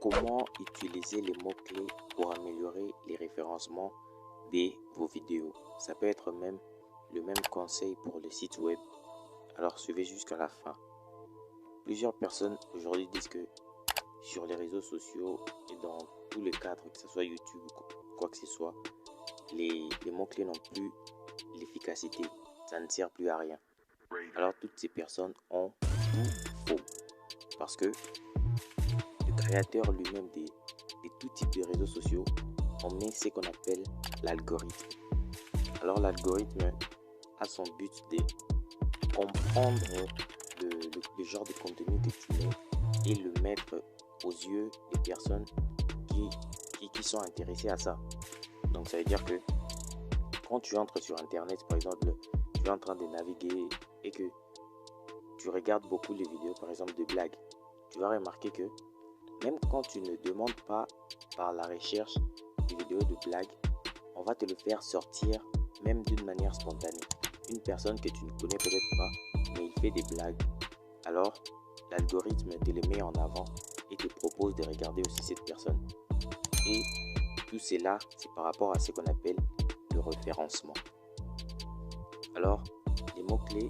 Comment utiliser les mots-clés pour améliorer les référencements de vos vidéos? Ça peut être même le même conseil pour le site web. Alors suivez jusqu'à la fin. Plusieurs personnes aujourd'hui disent que sur les réseaux sociaux et dans tous les cadres, que ce soit YouTube ou quoi que ce soit, les mots-clés n'ont plus l'efficacité. Ça ne sert plus à rien. Alors toutes ces personnes ont tout faux. Parce que le créateur lui-même de tout type de réseaux sociaux, on met ce qu'on appelle l'algorithme. Alors l'algorithme a son but de comprendre le genre de contenu que tu mets et le mettre aux yeux des personnes qui sont intéressées à ça. Donc ça veut dire que quand tu entres sur internet, par exemple, tu es en train de naviguer et que tu regardes beaucoup les vidéos par exemple de blagues, tu vas remarquer que même quand tu ne demandes pas par la recherche des vidéos de blagues, on va te le faire sortir même d'une manière spontanée. Une personne que tu ne connais peut-être pas, mais il fait des blagues. Alors, l'algorithme te les met en avant et te propose de regarder aussi cette personne. Et tout cela, c'est par rapport à ce qu'on appelle le référencement. Alors, les mots-clés,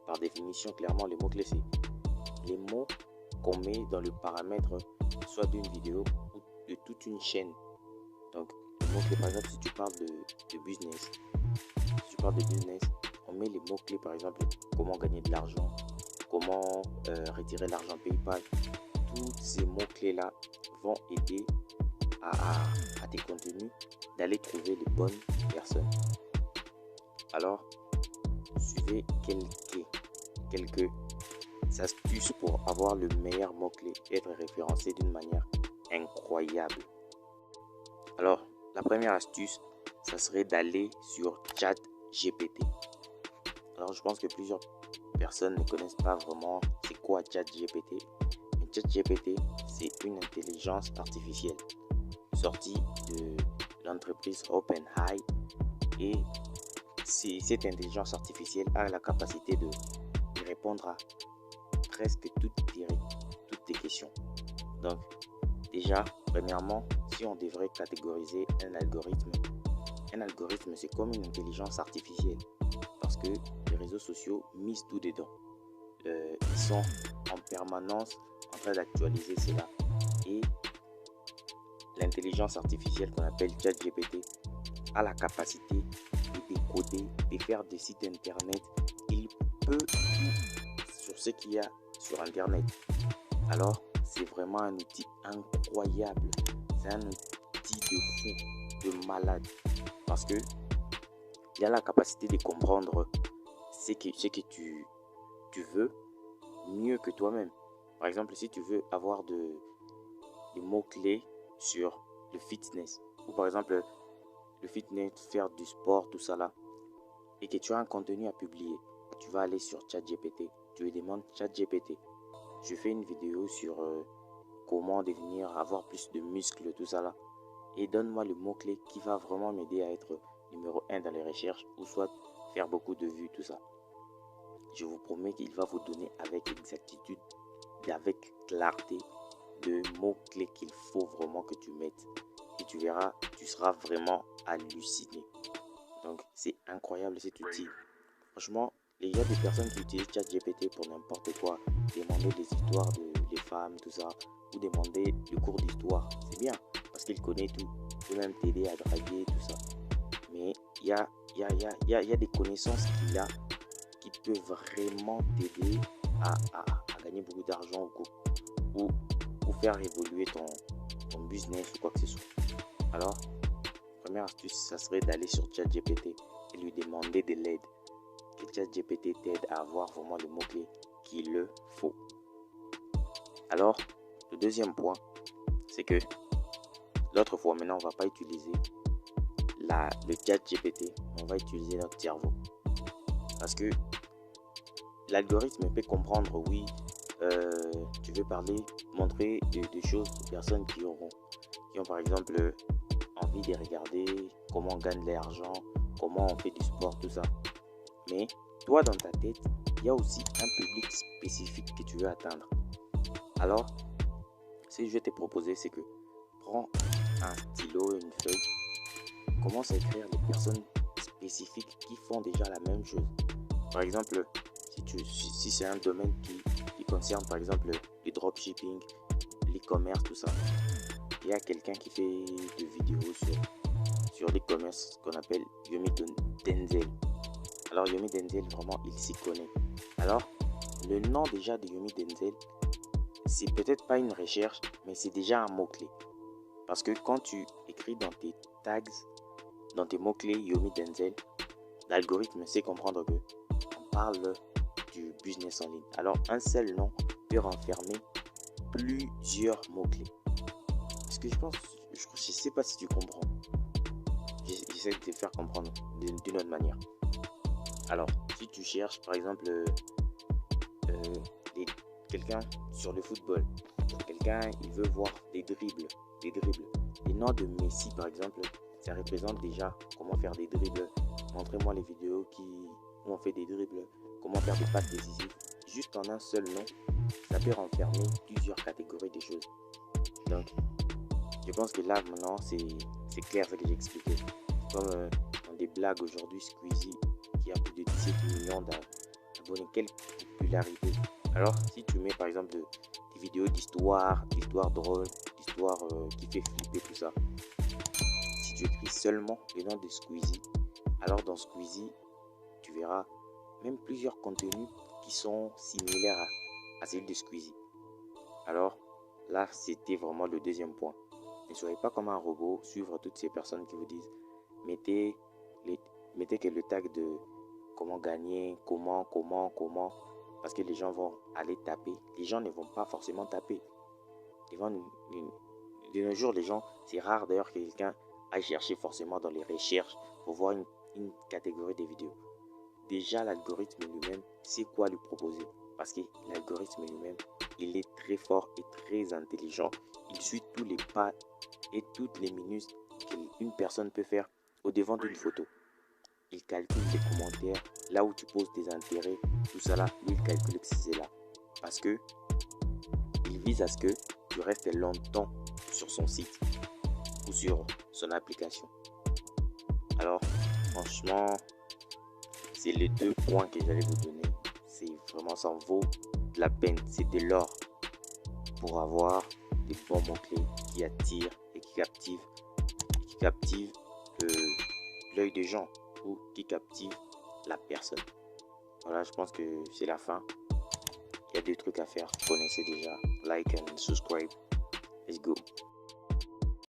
par définition, clairement, les mots-clés, c'est les mots qu'on met dans le paramètre soit d'une vidéo ou de toute une chaîne. Donc, les mots-clés, par exemple, si tu parles de business, on met les mots-clés, par exemple, comment gagner de l'argent, comment retirer l'argent PayPal. Tous ces mots-clés-là vont aider à tes contenus d'aller trouver les bonnes personnes. Alors, suivez quelques astuces pour avoir le meilleur mot-clé et être référencé d'une manière incroyable. Alors, la première astuce, ça serait d'aller sur ChatGPT. Alors, je pense que plusieurs personnes ne connaissent pas vraiment c'est quoi ChatGPT. Mais ChatGPT, c'est une intelligence artificielle sortie de l'entreprise OpenAI et cette intelligence artificielle a la capacité de répondre à presque toutes tes questions. Donc, déjà, premièrement, si on devrait catégoriser un algorithme, c'est comme une intelligence artificielle parce que les réseaux sociaux misent tout dedans. Ils sont en permanence en train d'actualiser cela et l'intelligence artificielle qu'on appelle ChatGPT a la capacité de décoder, de faire des sites internet. Il peut tout sur ce qu'il y a sur internet. Alors, c'est vraiment un outil incroyable. C'est un outil de fou, de malade. Parce que il a la capacité de comprendre ce que tu veux mieux que toi-même. Par exemple, si tu veux avoir des mots-clés sur le fitness, ou par exemple, le fitness, faire du sport, tout ça là, et que tu as un contenu à publier, tu vas aller sur ChatGPT. Tu lui demandes ChatGPT. Je fais une vidéo sur comment avoir plus de muscles, tout ça là. Et donne-moi le mot-clé qui va vraiment m'aider à être numéro 1 dans les recherches ou soit faire beaucoup de vues, tout ça. Je vous promets qu'il va vous donner avec exactitude et avec clarté de mots-clés qu'il faut vraiment que tu mettes. Et tu verras, tu seras vraiment halluciné. Donc, c'est incroyable cet outil. Franchement, il y a des personnes qui utilisent ChatGPT pour n'importe quoi. Demander des histoires des femmes, tout ça. Ou demander le cours d'histoire. C'est bien, parce qu'il connaît tout. Il peut même t'aider à draguer, tout ça. Mais il y a des connaissances qu'il a qui peuvent vraiment t'aider à gagner beaucoup d'argent ou faire évoluer ton business ou quoi que ce soit. Alors, première astuce, ça serait d'aller sur ChatGPT et lui demander de l'aide. Que ChatGPT t'aide à avoir vraiment le mot-clé qu'il faut. Alors, le deuxième point, c'est que l'autre fois, maintenant, on ne va pas utiliser le ChatGPT, on va utiliser notre cerveau. Parce que l'algorithme peut comprendre, oui, tu veux montrer des choses aux personnes qui ont par exemple envie de regarder comment on gagne de l'argent, comment on fait du sport, tout ça. Mais toi, dans ta tête, il y a aussi un public spécifique que tu veux atteindre. Alors, ce que je vais te proposer, c'est que prends un stylo, une feuille, commence à écrire des personnes spécifiques qui font déjà la même chose. Par exemple, si c'est un domaine qui concerne par exemple le dropshipping, l'e-commerce, tout ça, il y a quelqu'un qui fait des vidéos sur l'e-commerce qu'on appelle Yomi Denzel. Alors Yomi Denzel, vraiment, il s'y connaît. Alors, le nom déjà de Yomi Denzel, c'est peut-être pas une recherche, mais c'est déjà un mot-clé. Parce que quand tu écris dans tes tags, dans tes mots-clés Yomi Denzel, l'algorithme sait comprendre que on parle du business en ligne. Alors, un seul nom peut renfermer plusieurs mots-clés. Parce que je sais pas si tu comprends. J'essaie de te faire comprendre d'une autre manière. Alors, si tu cherches par exemple quelqu'un sur le football, quelqu'un il veut voir des dribbles. Les noms de Messi par exemple, ça représente déjà comment faire des dribbles. Montrez-moi les vidéos où on fait des dribbles, comment faire des passes décisives. Juste en un seul nom, ça peut renfermer plusieurs catégories de choses. Donc, je pense que là maintenant c'est clair ce que j'ai expliqué. Comme dans des blagues aujourd'hui, Squeezie qui a plus de 17 millions d'abonnés, quelle popularité. Alors si tu mets par exemple des vidéos d'histoire drôle, d'histoire qui fait flipper tout ça, si tu écris seulement le nom de Squeezie, alors dans Squeezie tu verras même plusieurs contenus qui sont similaires à celui de Squeezie. Alors là c'était vraiment le deuxième point. Ne soyez pas comme un robot, suivre toutes ces personnes qui vous disent mettez que le tag de comment gagner, comment, parce que les gens vont aller taper. Les gens ne vont pas forcément taper. De nos jours, les gens, c'est rare d'ailleurs que quelqu'un aille chercher forcément dans les recherches pour voir une catégorie de vidéos. Déjà, l'algorithme lui-même sait quoi lui proposer. Parce que l'algorithme lui-même, il est très fort et très intelligent. Il suit tous les pas et toutes les minutes qu'une personne peut faire au devant d'une photo. Il calcule les commentaires, là où tu poses tes intérêts, tout ça là, lui il calcule que c'est là. Parce que il vise à ce que tu restes longtemps sur son site ou sur son application. Alors, franchement, c'est les deux points que j'allais vous donner. C'est vraiment, ça en vaut de la peine. C'est de l'or pour avoir des bons mots-clés qui attirent et qui captivent l'œil des gens ou qui captivent la personne. Voilà, je pense que c'est la fin. Il y a des trucs à faire. Vous connaissez déjà. Like and subscribe. Let's go.